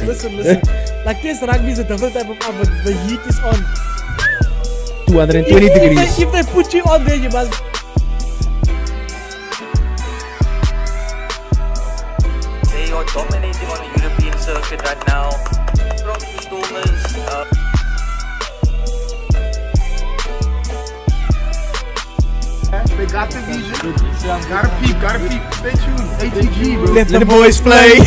Listen. Like this rugby is a different type of oven. The heat is on. 220 degrees. If they put you on there, you must. They are dominating on the European circuit right now. From Stormers. They got the vision. Gotta peep. Stay tuned. ATG, bro. Let the boys play.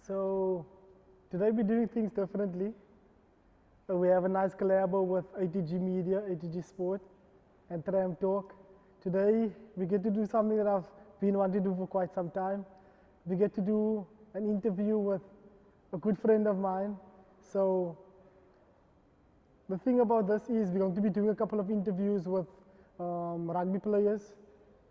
So today we're doing things differently. We have a nice collab with ATG Media, ATG.Sport and Tram-Talk. Today we get to do something that I've been wanting to do for quite some time. We get to do an interview with a good friend of mine. So the thing about this is we're going to be doing a couple of interviews with rugby players.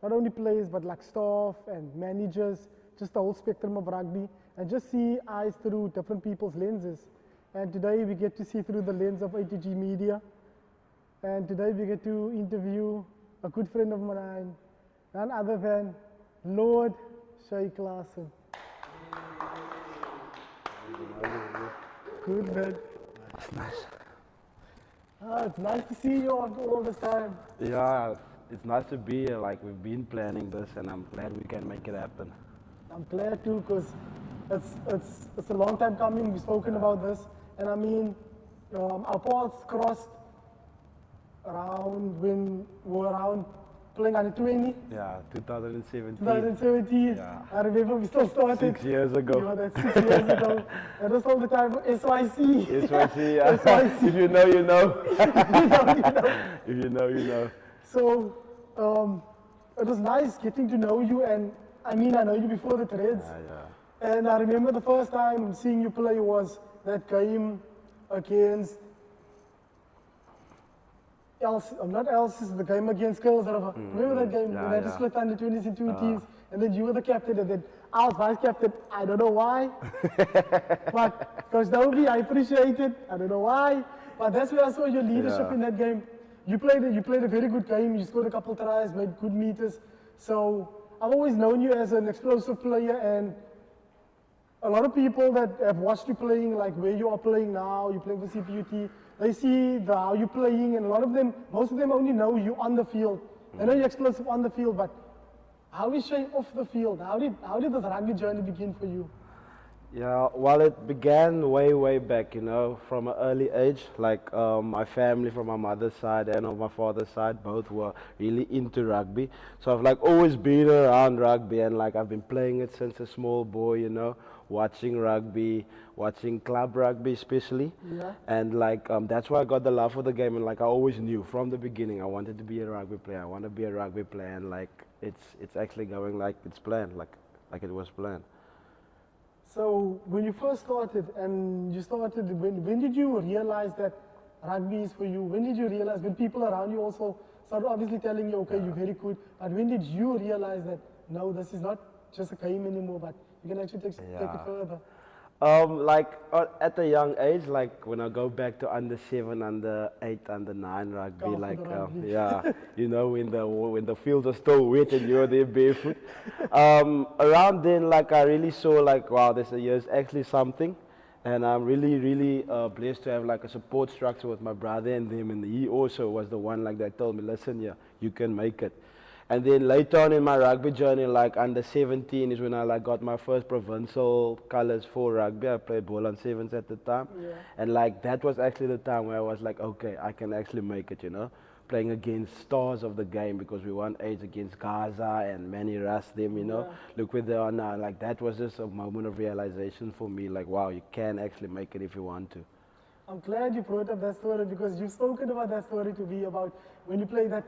Not only players, but like staff and managers, just the whole spectrum of rugby, and just see eyes through different people's lenses. And today we get to see through the lens of ATG Media. And today we get to interview a good friend of mine, none other than Lord Che Klaasen. Good, man. That's nice. It's nice to see you after all this time. Yeah, it's nice to be here. Like, we've been planning this, and I'm glad we can make it happen. I'm glad too, because it's a long time coming. We've spoken about this, and I mean, our paths crossed around when we were around playing under 20. Yeah, 2017. 2017. Yeah. I remember we still started. 6 years ago. Yeah, that's 6 years ago. That was all the time for SYC. SYC, yeah. SYC. If you know, you know. you know. If you know, you know. So it was nice getting to know you, and I mean, I know you before the Threads. Yeah. And I remember the first time seeing you play was that game against the game against Girls. Remember that game? Yeah, They had to split under 20s in two teams, and then you were the captain, and then I was vice captain. I don't know why. But Coach Dobie, I appreciate it. I don't know why. But that's where I saw your leadership in that game. You played a very good game. You scored a couple tries, made good meters. So I've always known you as an explosive player, and a lot of people that have watched you playing, like where you are playing now, you're playing for CPUT, they see how you're playing, and most of them only know you on the field. They know you're explosive on the field, but how is Che off the field? How did this rugby journey begin for you? Yeah, well, it began way back, you know, from an early age. Like, my family from my mother's side and on my father's side, both were really into rugby. So I've like always been around rugby, and like I've been playing it since a small boy, you know, watching rugby, watching club rugby especially. Yeah. And like, that's why I got the love for the game, and like I always knew from the beginning I wanted to be a rugby player. I want to be a rugby player, and like it's actually going like it's planned, like it was planned. So when you first started, when did you realize that rugby is for you? When did you realize, when people around you also started obviously telling you, okay, you're very good, but when did you realize that, no, this is not just a game anymore, but you can actually take it further? At a young age, like when I go back to under 7, under 8, under 9 rugby, Go for like the rugby. you know, when the fields are still wet and you're there barefoot. Around then, like I really saw like, wow, there's actually something, and I'm really blessed to have like a support structure with my brother and them, and he also was the one like that told me, listen, yeah, you can make it. And then later on in my rugby journey, like under 17 is when I like got my first provincial colours for rugby. I played ball on 7s at the time. Yeah. And like that was actually the time where I was like, okay, I can actually make it, you know. Playing against stars of the game, because we won age against Gaza and Manny Russ them, you know. Yeah. Look where they are now. Like that was just a moment of realization for me, like wow, you can actually make it if you want to. I'm glad you brought up that story, because you've spoken about that story to me about when you played that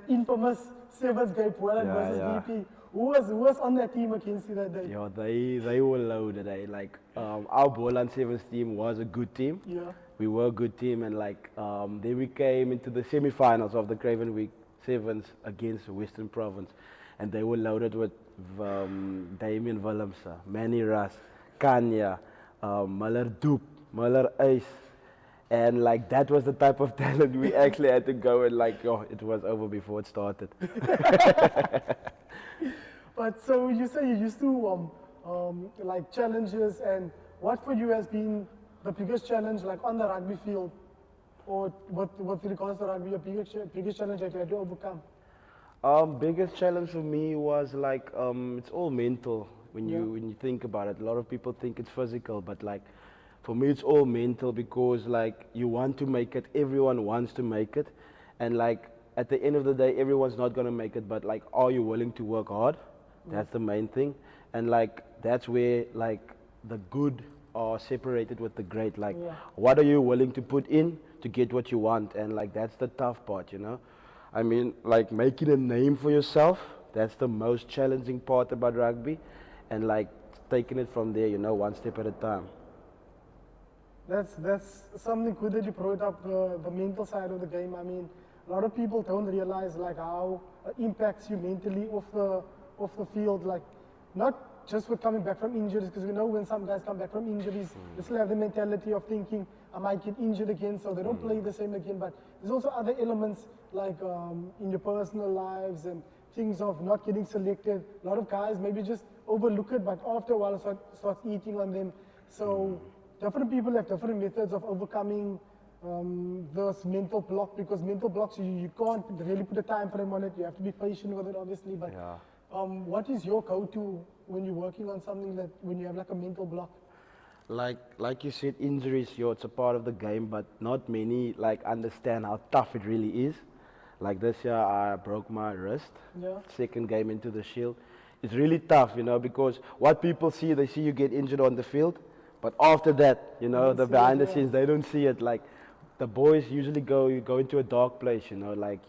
infamous Sevens game, Poland versus BP. Who was on that team against you that day? Yeah, they were loaded. Like our Boland Sevens team was a good team. Yeah. We were a good team, and like then we came into the semi-finals of the Craven Week Sevens against Western Province, and they were loaded with Damien Willemse, Manny Russ, Kanya, Muller Doop, Muller Ace. And like that was the type of talent we actually had to go and like, it was over before it started. But so you say you used to like challenges, and what for you has been the biggest challenge like on the rugby field, or what regards to rugby, your biggest challenge that you had to overcome? Biggest challenge for me was like it's all mental when you think about it. A lot of people think it's physical, but like for me it's all mental, because like you want to make it, everyone wants to make it, and like at the end of the day everyone's not gonna make it, but like are you willing to work hard? That's the main thing, and like that's where like the good are separated with the great. Like what are you willing to put in to get what you want? And like that's the tough part, you know. I mean, like making a name for yourself, that's the most challenging part about rugby, and like taking it from there, you know, one step at a time. That's something good that you brought up, the mental side of the game. I mean, a lot of people don't realize like how it impacts you mentally off the field, like not just with coming back from injuries, because we know when some guys come back from injuries, they still have the mentality of thinking, I might get injured again, so they don't play the same again. But there's also other elements like in your personal lives and things of not getting selected. A lot of guys maybe just overlook it, but after a while it starts eating on them. So different people have different methods of overcoming this mental block, because mental blocks, you can't really put a time frame on it. You have to be patient with it, obviously. But what is your go-to when you're working on something that when you have like a mental block? Like you said, injuries, it's a part of the game, but not many like understand how tough it really is. Like this year, I broke my wrist. Second game into the Shield. It's really tough, you know, because what people see, they see you get injured on the field, but after that, you know, the behind the scenes, they don't see it. Like the boys usually you go into a dark place, you know, like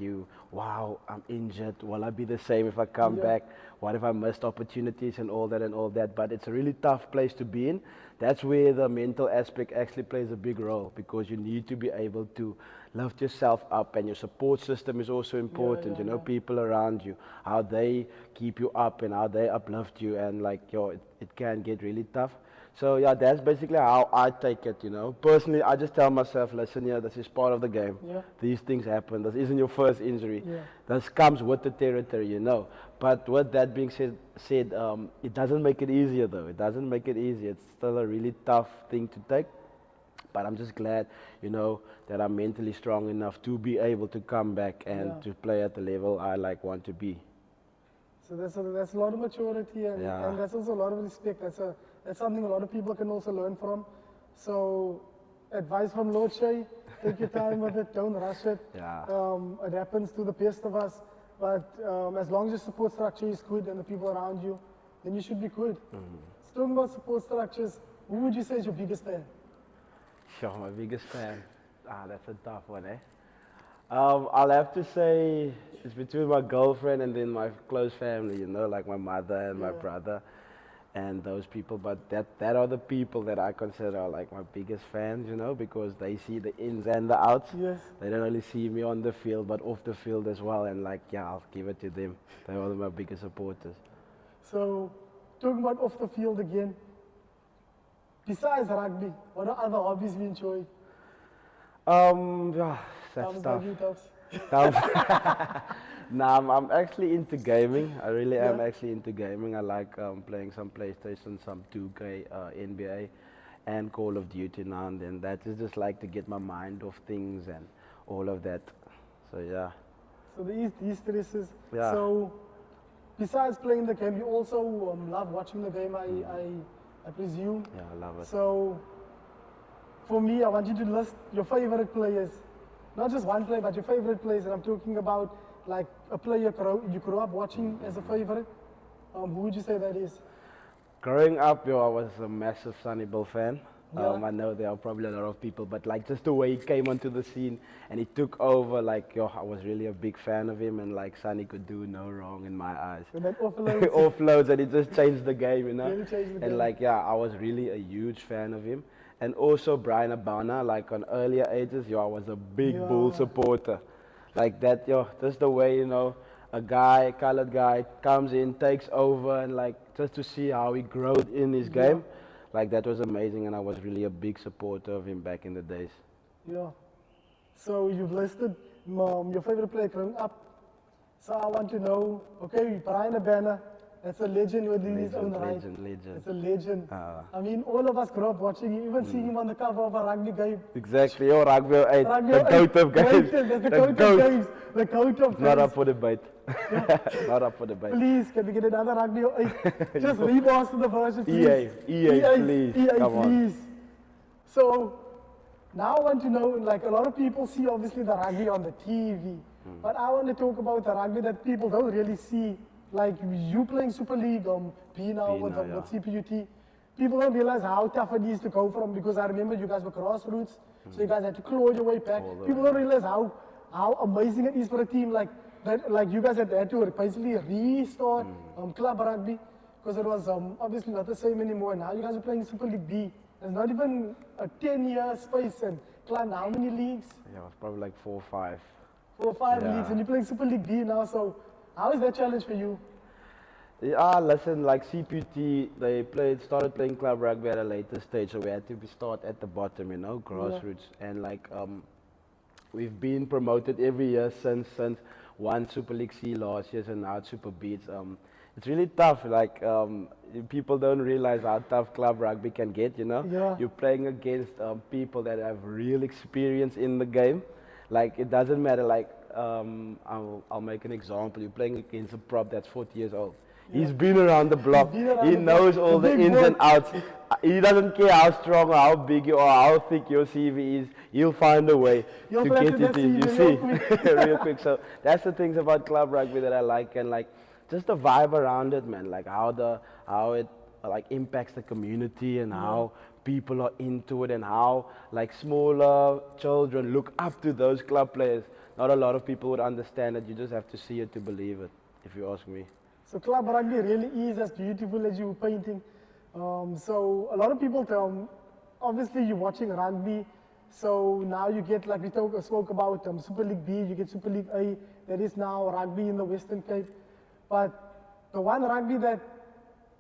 wow, I'm injured. Will I be the same if I come back? What if I missed opportunities and all that? But it's a really tough place to be in. That's where the mental aspect actually plays a big role, because you need to be able to lift yourself up, and your support system is also important. You know, people around you, how they keep you up and how they uplift you, and like it can get really tough. So yeah, that's basically how I take it, you know. Personally, I just tell myself, listen, this is part of the game. These things happen. This isn't your first injury. This comes with the territory, you know. But with that being said, it doesn't make it easier though. It doesn't make it easy. It's still a really tough thing to take. But I'm just glad, you know, that I'm mentally strong enough to be able to come back and to play at the level I want to be. So that's a lot of maturity, and that's also a lot of respect. That's something a lot of people can also learn from. So advice from Lord Che, take your time with it, don't rush it. It happens to the best of us, but as long as your support structure is good and the people around you, then you should be good. So talking about support structures, who would you say is your biggest fan? Sure, my biggest fan. That's a tough one, eh? I'll have to say it's between my girlfriend and then my close family, you know, like my mother and my brother and those people. But that are the people that I consider are like my biggest fans, you know, because they see the ins and the outs. They don't only see me on the field, but off the field as well. And like, I'll give it to them. They are my biggest supporters. So talking about off the field again, besides rugby, what are other hobbies you enjoy? That's tough. Nah, I'm actually into gaming. I really am actually into gaming. I like playing some PlayStation, some 2K, NBA, and Call of Duty now and then. That is just like to get my mind off things and all of that. So yeah. So these stresses. So besides playing the game, you also love watching the game, I presume. Yeah, I love it. So for me, I want you to list your favorite players. Not just one player, but your favorite players. And I'm talking about like a player you grew up watching as a favorite. Who would you say that is? Growing up, I was a massive Sonny Bill fan. I know there are probably a lot of people, but like just the way he came onto the scene and he took over, like I was really a big fan of him, and like Sonny could do no wrong in my eyes. With that offloads. Offloads, and it just changed the game, you know. Really changed the game. And like I was really a huge fan of him. And also Brian Abana, like on earlier ages, I was a big Bull supporter. Like that, just the way, you know, a colored guy, comes in, takes over, and like just to see how he growed in his game, like that was amazing, and I was really a big supporter of him back in the days. Yeah. So you've listed your favorite player growing up. So I want to know, okay, Brian Abana, that's a legend within his own right. Legend. It's a legend. I mean, all of us grew up watching him, even seeing him on the cover of a rugby game. Exactly, your rugby 8, Rugby the goat of games. That's the goat of games. The goat of Not games. up for debate. Not up for debate. Please, can we get another rugby 8? Just remaster the version, please. EA, please. EA, Come on. please. So, now I want to know, like a lot of people see obviously the rugby on the TV, but I want to talk about the rugby that people don't really see. Like you playing Super League, B now with CPUT. People don't realize how tough it is to go from, because I remember you guys were grassroots, so you guys had to claw your way back. People don't realize how amazing it is for a team like that. Like you guys had to basically restart club rugby, because it was obviously not the same anymore. Now you guys are playing Super League B. There's not even a 10-year space, and climbed how many leagues? Yeah, it was probably like 4 or 5. 4 or 5 leagues, and you're playing Super League B now, so how is that challenge for you? Yeah, listen, like CPUT, they started playing club rugby at a later stage, so we had to start at the bottom, you know, grassroots. And like, we've been promoted every year since one Super League C last year, and now it's Super B. It's really tough, like, people don't realize how tough club rugby can get, you know? Yeah. You're playing against people that have real experience in the game. Like, it doesn't matter, like, I'll make an example. You're playing against a prop that's 40 years old. He's been around the block. He knows all the ins and outs. He doesn't care how strong or how big or how thick your CV is. He'll find a way to get it in. You see, real quick. So that's the things about club rugby that I like, and like just the vibe around it, man. Like how it like impacts the community, and how people are into it, and how like smaller children look up to those club players. Not a lot of people would understand it. You just have to see it to believe it, if you ask me. So club rugby really is as beautiful as you were painting. So a lot of people tell, obviously you're watching rugby, so now you get, like we spoke about Super League B, you get Super League A, there is now rugby in the Western Cape. But the one rugby that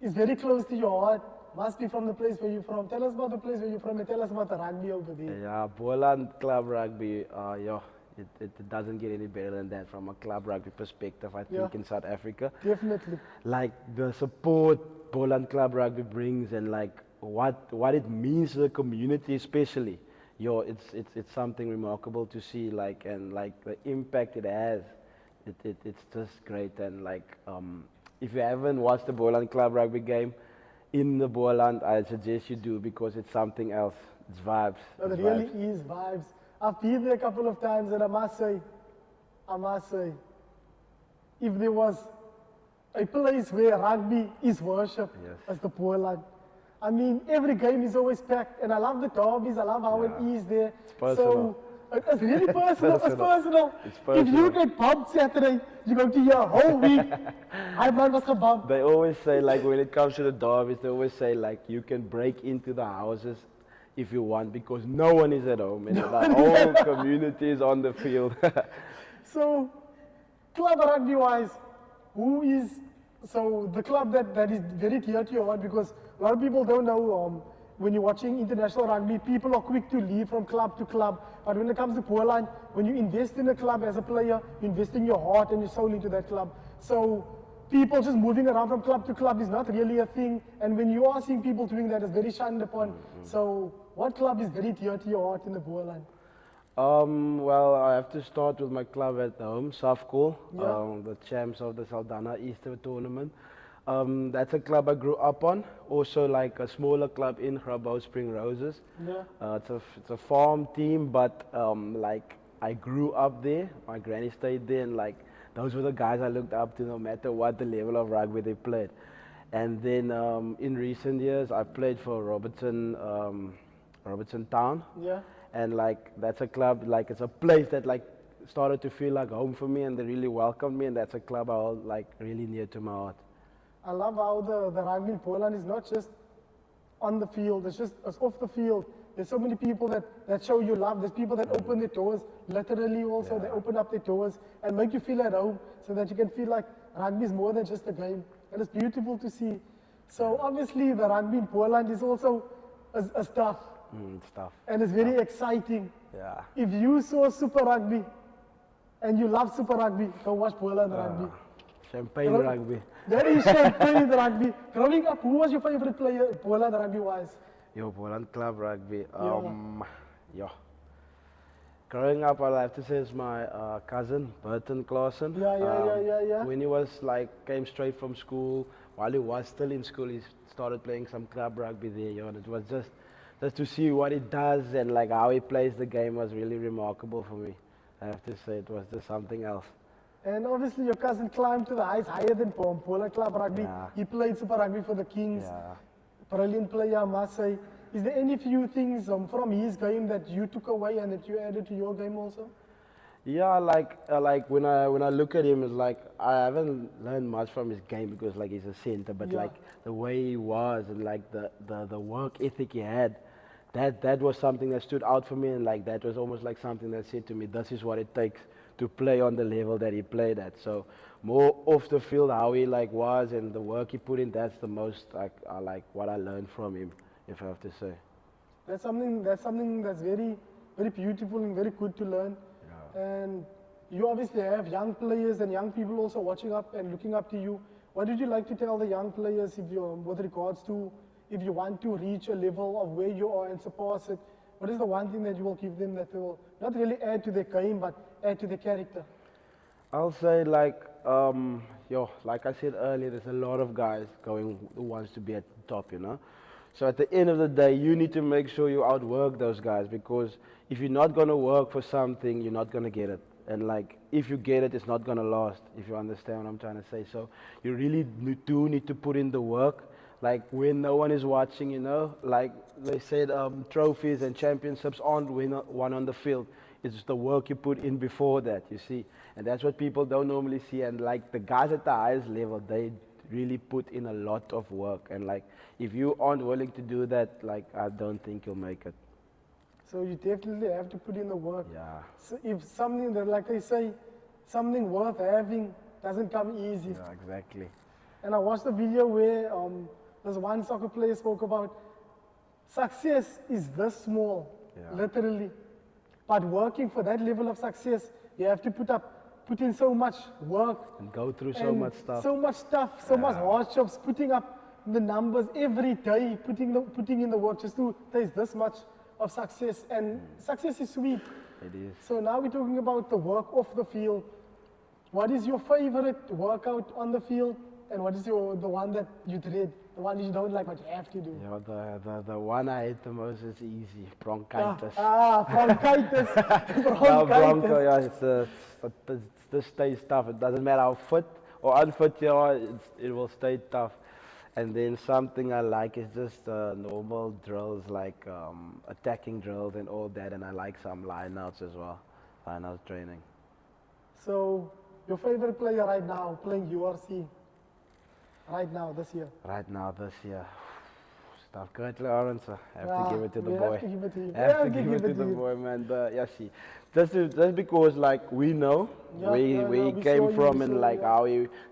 is very close to your heart must be from the place where you're from. Tell us about the place where you're from, and tell us about the rugby over there. Yeah, Boland Club Rugby, it doesn't get any better than that from a club rugby perspective, I think, in South Africa. Definitely. Like the support Boland Club Rugby brings, and like what it means to the community especially. It's something remarkable to see, like, and like the impact it has. It's just great, and like if you haven't watched the Boland Club Rugby game in the Boland, I suggest you do, because it's something else. It's vibes. It really is vibes. I've been there a couple of times, and I must say, if there was a place where rugby is worship, it's the Boland. I mean, every game is always packed, and I love the derbies. I love how it is there. It's personal. So it's really personal. It's personal. It's personal. If you get bumped Saturday, you go to your whole week. I was a bump. They always say, like, when it comes to the derbies, they always say, like, you can break into the houses if you want, because no one is at home, and the whole community is on the field. So, club rugby wise, who is, so the club that is very dear to your heart, because a lot of people don't know, when you're watching international rugby, people are quick to leave from club to club, but when it comes to Poland, when you invest in a club as a player, you invest in your heart and your soul into that club. So people just moving around from club to club is not really a thing, and when you are seeing people doing that, it's very shunned upon. So what club is very dear to your heart in the Boland? Well, I have to start with my club at home, Safkol, the champs of the Saldanha Easter tournament. That's a club I grew up on. Also, like a smaller club in Grabouw, Spring Roses. It's a farm team, but like I grew up there. My granny stayed there, and like those were the guys I looked up to, no matter what the level of rugby they played. And then in recent years, I played for Robertson Town. And like that's a club, like it's a place that like started to feel like home for me, and they really welcomed me, and that's a club I hold like really near to my heart. I love how the rugby in Poland is not just on the field, it's off the field. there's so many people that show you love. There's people that open their doors, literally also, they open up their doors and make you feel at home so that you can feel like rugby is more than just a game. And it's beautiful to see. So obviously the rugby in Poland is also a stuff. It's tough. And it's very exciting. Yeah. If you saw Super Rugby and you love Super Rugby, go watch Poland Rugby. Champagne rugby. That is champagne rugby. Growing up, who was your favorite player Poland Rugby wise? Yo, Poland Club Rugby. Growing up, I'll have to say it's my cousin, Che Klaasen. Yeah. When he was came straight from school, while he was still in school, he started playing some club rugby there, and it was just to see what he does and how he plays the game was really remarkable for me. I have to say it was just something else. And obviously your cousin climbed to the heights higher than Poland Club Rugby. Yeah. He played Super Rugby for the Kings. Yeah. Brilliant player, I must say. Is there any few things from his game that you took away and that you added to your game also? Yeah, when I look at him, it's I haven't learned much from his game because he's a center, but the way he was and the work ethic he had, that was something that stood out for me, and that was almost like something that said to me, this is what it takes to play on the level that he played at. So more off the field, how he was and the work he put in, that's the most what I learned from him, if I have to say. That's something that's very, very beautiful and very good to learn. Yeah. And you obviously have young players and young people also watching up and looking up to you. What would you like to tell the young players with regards to if you want to reach a level of where you are and surpass it? What is the one thing that you will give them that will not really add to their game but add to their character? I'll say like I said earlier, there's a lot of guys who wants to be at the top, So at the end of the day, you need to make sure you outwork those guys, because if you're not going to work for something, you're not going to get it. And if you get it, it's not going to last, if you understand what I'm trying to say. So you really do need to put in the work. When no one is watching, they said trophies and championships aren't won on the field. It's the work you put in before that, you see. And that's what people don't normally see. And the guys at the highest level, they really put in a lot of work. And if you aren't willing to do that, I don't think you'll make it. So you definitely have to put in the work. Yeah. So if something that, like they say, something worth having doesn't come easy. Yeah, exactly. And I watched a video where this one soccer player spoke about success is this small, literally. But working for that level of success, you have to put in so much work. And go through so much stuff. So much stuff, so much hardships, putting up the numbers every day, putting in the work just to taste this much of success. And success is sweet. It is. So now we're talking about the work off the field. What is your favorite workout on the field? And what is the one that you dread? The one you don't like but you have to do? Yeah, the one I hate the most is easy, bronchitis. Bronchitis. Bronco, it just stays tough. It doesn't matter how fit or unfit you are, it will stay tough. And then something I like is just normal drills, attacking drills and all that. And I like some line-outs as well, line-out training. So, your favorite player right now playing URC? Right now, this year? Right now, this year. Stuff Currie Cup. I have to give it to the boy. Have to give it to him. I have to give it to the boy, man. See, just because we know where he came from and how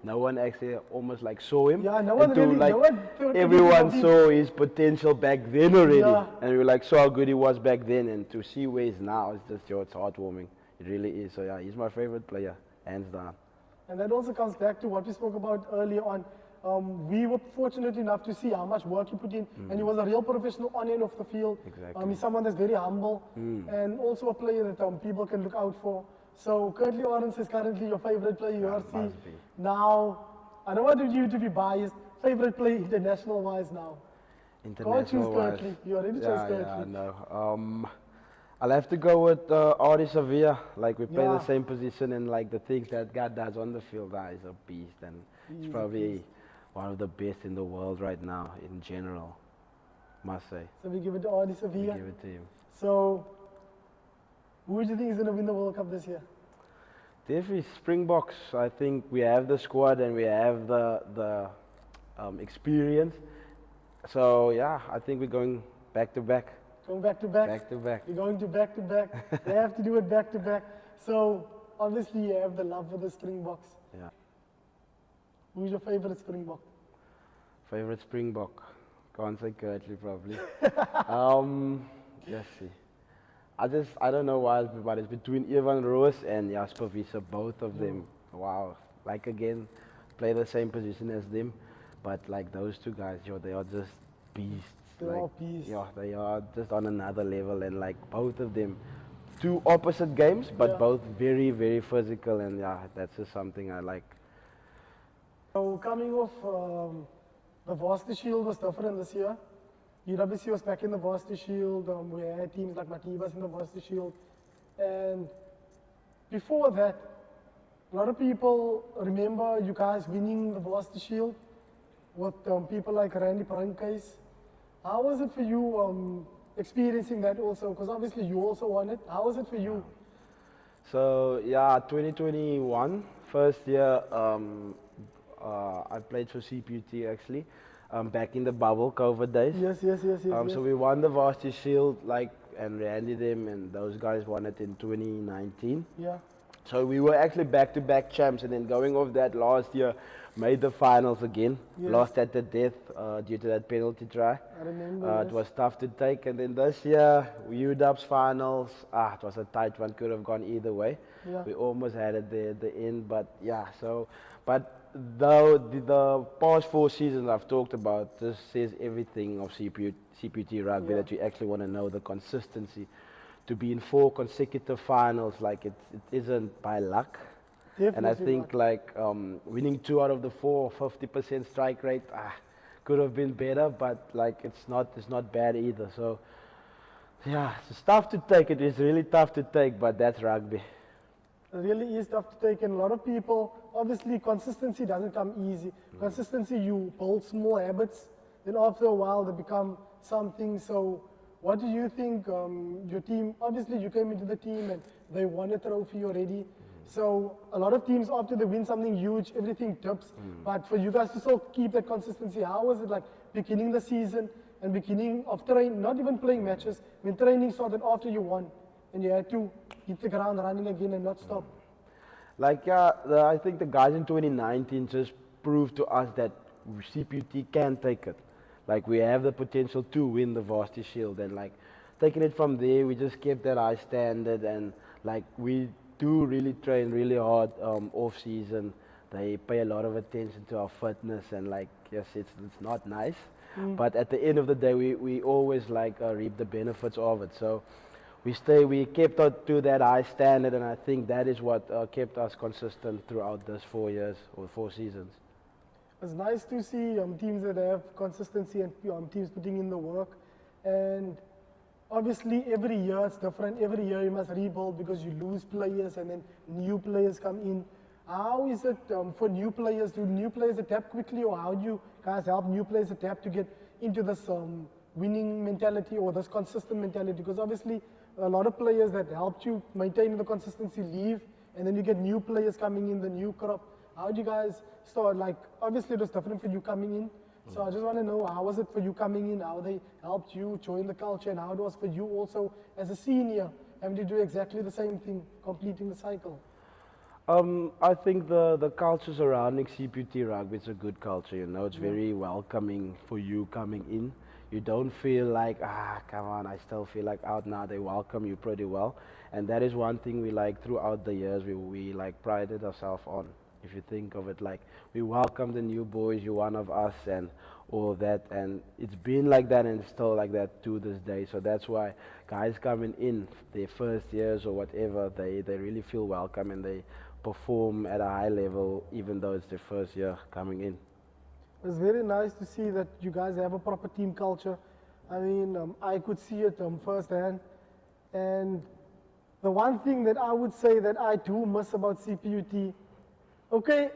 no one actually almost saw him. Yeah, no one really. Everyone saw his potential back then already, and we saw how good he was back then, and to see where he's now, it's just it's heartwarming. It really is. So yeah, he's my favorite player, hands down. And that also comes back to what we spoke about earlier on. We were fortunate enough to see how much work he put in, and he was a real professional on and off the field. Exactly. He's someone that's very humble, and also a player that people can look out for. So Currie Cup is currently your favorite player, URC. Now, I don't want you to be biased. Favorite player international-wise now? International-wise. You already chose Currie. Yeah, no. I'll have to go with Artie Sevilla. We play the same position, and the things that God does on the field, he's a beast, and he's probably one of the best in the world right now in general, must say. So we give it to Artie Sevilla. We give it to him. So, who do you think is going to win the World Cup this year? Definitely Springboks. I think we have the squad and we have the experience. So yeah, I think we're going back to back. Going back to back? Back to back. You're going to back to back. They have to do it back to back. So obviously you have the love for the Springboks. Yeah. Who's your favorite Springbok? Favorite Springbok? Can't say Currie probably. Let's see. I don't know why, but it's between Ivan Roos and Jasper Visser, both of them. Wow. Like again, play the same position as them, but like those two guys, they are just beasts. They're all beasts. Yeah, they are just on another level, and like both of them, two opposite games, but both very, very physical, and yeah, that's just something I like. So coming off, the Varsity Shield was different this year. UWC was back in the Varsity Shield. We had teams like Matibas in the Varsity Shield. And before that, a lot of people remember you guys winning the Varsity Shield with people like Randy Parankais. How was it for you experiencing that also? Because obviously you also won it. How was it for you? So yeah, 2021, first year, I played for CPUT actually. Back in the bubble COVID days. Yes. So we won the Varsity Shield, and Randy them and those guys won it in 2019. Yeah. So we were actually back-to-back champs, and then going off that last year, made the finals again. Yes. Lost at the death due to that penalty try. I remember. It was tough to take, and then this year, UW's finals, it was a tight one, could have gone either way. Yeah. We almost had it there at the end, but yeah, but though the past 4 seasons I've talked about, this says everything of CPUT rugby, that you actually want to know the consistency. To be in 4 consecutive finals, like it isn't by luck. Definitely and I think winning 2 out of the 4, 50% strike rate, could have been better, but like it's not bad either. So yeah, it's tough to take. It is really tough to take, but that's rugby. It really is tough to take, and a lot of people, obviously consistency doesn't come easy. Consistency, you build small habits, then after a while they become something. So what do you think, your team, obviously you came into the team and they won a trophy already. So a lot of teams, after they win something huge, everything dips. But for you guys to still keep that consistency, how was it like beginning the season and beginning of training, not even playing matches, when training started after you won and you had to hit the ground running again and not stop? I think the guys in 2019 just proved to us that CPUT can take it. Like we have the potential to win the Varsity Shield, and like taking it from there, we just kept that high standard, and like we do really train really hard off season. They pay a lot of attention to our fitness, and like yes, it's not nice, but at the end of the day, we always reap the benefits of it. So we kept up to that high standard, and I think that is what kept us consistent throughout those 4 years or 4 seasons. It's nice to see teams that have consistency and teams putting in the work. And obviously every year it's different. Every year you must rebuild because you lose players and then new players come in. How is it for new players? Do new players adapt quickly, or how do you guys help new players adapt to get into this winning mentality or this consistent mentality? Because obviously a lot of players that helped you maintain the consistency leave, and then you get new players coming in, the new crop. How do you guys start? Like, obviously it was different for you coming in. So I just want to know, how was it for you coming in? How they helped you join the culture, and how it was for you also as a senior having to do exactly the same thing, completing the cycle? I think the culture surrounding CPUT rugby is a good culture. It's very welcoming for you coming in. You don't feel like, come on, I still feel like out now. They welcome you pretty well. And that is one thing we like throughout the years, we prided ourselves on. If you think of it, like we welcome the new boys, you're one of us and all of that. And it's been like that and it's still like that to this day. So that's why guys coming in their first years or whatever, they really feel welcome and they perform at a high level even though it's their first year coming in. It's very nice to see that you guys have a proper team culture. I mean, I could see it firsthand. And the one thing that I would say that I do miss about CPUT, okay,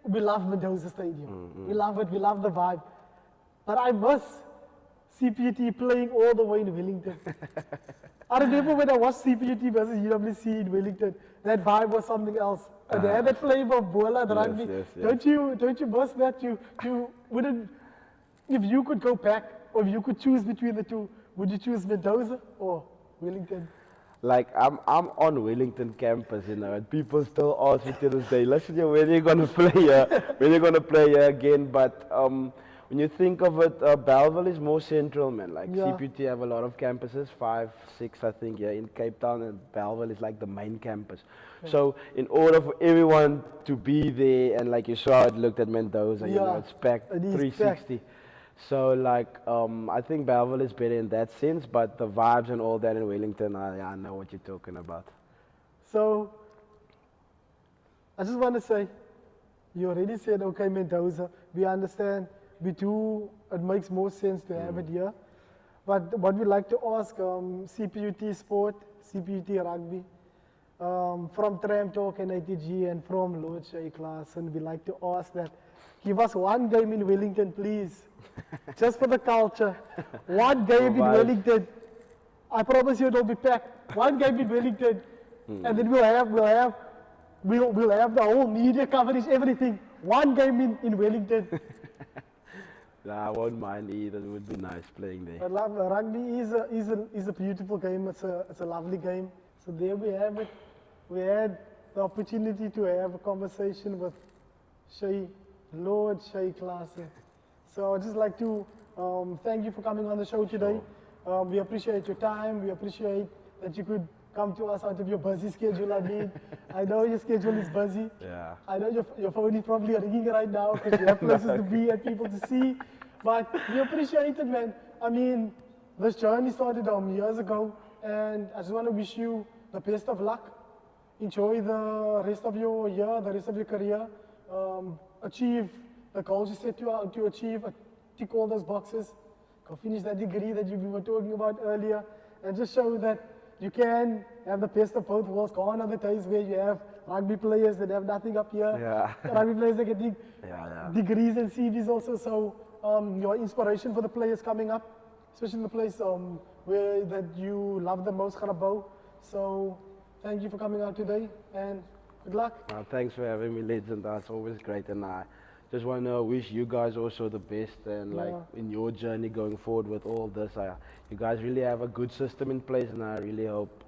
we love Mendoza Stadium. We love it, we love the vibe. But I miss CPUT playing all the way in Wellington. I remember when I watched CPUT versus UWC in Wellington, that vibe was something else. They had that flavor of bola, the rugby. Yes. Don't you miss that? You wouldn't, if you could go back, or if you could choose between the two, would you choose Mendoza or Wellington? Like I'm on Wellington campus, you know, and people still ask me to this day, listen, when are you gonna play here? When are you gonna play here again? But when you think of it, Bellville is more central, man. Like Yeah. CPUT have a lot of campuses, 5, 6, I think, yeah, in Cape Town, and Bellville is like the main campus. So in order for everyone to be there, and like you saw, it looked at Mendoza, you know, Yeah, it's packed, it is 360. So like I think Bellville is better in that sense, but the vibes and all that in Wellington, I know what you're talking about. So, I just want to say, you already said, okay, Mendoza, we understand, it makes more sense to have it here. But what we like to ask CPUT Sport, CPUT Rugby, from Tram-Talk and ATG and from Lord Che Klaasen, we like to ask that, give us one game in Wellington, please. Just for the culture. One game in vibes. Wellington. I promise you it will be packed. One game in Wellington. And then we'll have the whole media coverage, everything. One game in Wellington. Nah, I won't mind either. It would be nice playing there. But rugby is a beautiful game. It's a lovely game. So there we have it. We had the opportunity to have a conversation with Lord Che Klaasen. So I'd just like to thank you for coming on the show today. We appreciate your time. We appreciate that you could come to us out of your busy schedule. I mean, I know your schedule is busy. Yeah. I know your phone is probably ringing right now because you have places to be and people to see. But we appreciate it, man. I mean, this journey started years ago, and I just want to wish you the best of luck. Enjoy the rest of your year, the rest of your career. Achieve the goals you set out to achieve. Tick all those boxes. Go finish that degree that you were talking about earlier, and just show that you can have the best of both worlds. Gone are the days where you have rugby players that have nothing up here. Yeah. Rugby players that get Yeah. degrees and CVs also. So your inspiration for the players coming up, especially in the place where that you love the most, Karabou. So thank you for coming out today, and good luck. Thanks for having me, legend. That's always great, and I just want to wish you guys also the best, and like in your journey going forward with all this. You guys really have a good system in place, and I really hope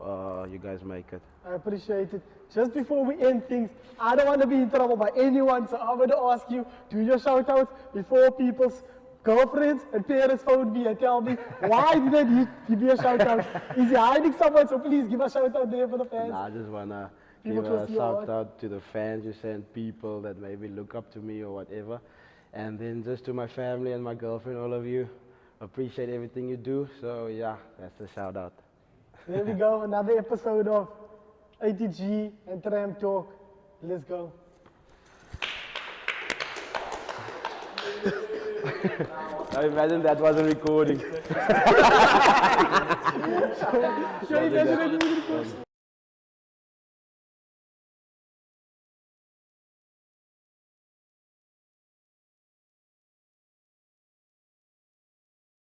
you guys make it. I appreciate it. Just before we end things, I don't want to be in trouble by anyone, so I'm going to ask you, do your shout-outs before people's girlfriends and parents phone me and tell me, why didn't you give me a shout-out? Is he hiding someone? So please give a shout-out there for the fans. I just want to People give a close to your heart. shout out to the fans you send, people that maybe look up to me or whatever. And then just to my family and my girlfriend, all of you. Appreciate everything you do. So yeah, that's the shout out. There we go, another episode of ATG and Tram-Talk. Let's go. I imagine that wasn't recording. Show you guys